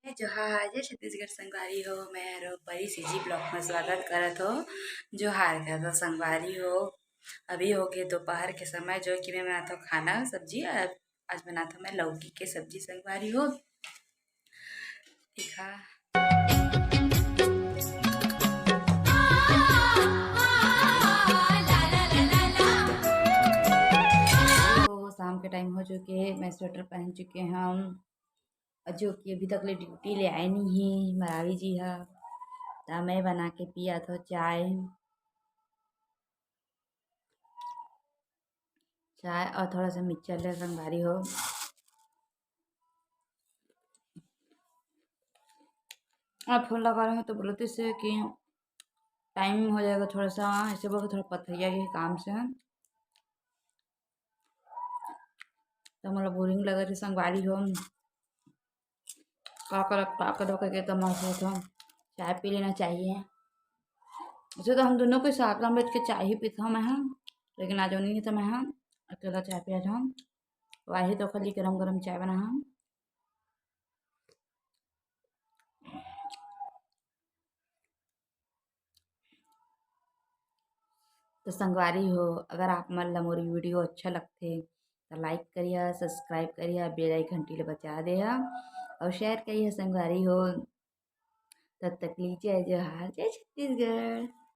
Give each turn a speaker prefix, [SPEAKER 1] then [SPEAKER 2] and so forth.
[SPEAKER 1] जोहार जय छत्तीसगढ़ संगवारी हो। मैं रो परी सीजी ब्लॉक में स्वागत करत हो। जोहार का तो संगवारी हो। अभी हो गए दोपहर के समय जो कि मैं बनाता हूँ खाना सब्जी। आज बनाता हूँ मैं लौकी के सब्जी संगवारी हो। दिखा तो शाम के टाइम हो चुके हैं, मैं स्वेटर पहन चुके हैं हम, जो कि अभी तक ले ड्यूटी ले आए नहीं है मरावी जी है। तो मैं बना के पिया था चाय और थोड़ा सा मिक्सचर ले संगवारी हो। आप फोन लगा रहे हो तो बोलते से कि टाइम हो जाएगा थोड़ा सा, ऐसे बोल थोड़ा पथरिया के काम से है तो मोला बोरिंग लगा रही संगवारी हो। का कर करके तो मैं सोचा चाय पी लेना चाहिए। वैसे तो हम दोनों को साथ में बैठ के चाय ही पीता हूँ मैं हाँ, लेकिन आज नहीं तो मैं हाँ अकेला चाय पिया था। वाही तो खाली गरम गरम चाय बना हम। तो संगवारी हो, अगर आप मन ला मोरी वीडियो अच्छा लगथे तो लाइक करिए, सब्सक्राइब करिए, बेल आइकन घंटी ला बजा देहा और शेयर करिए संगवारी हो। तब तक लीजिए जोहार जय छत्तीसगढ़।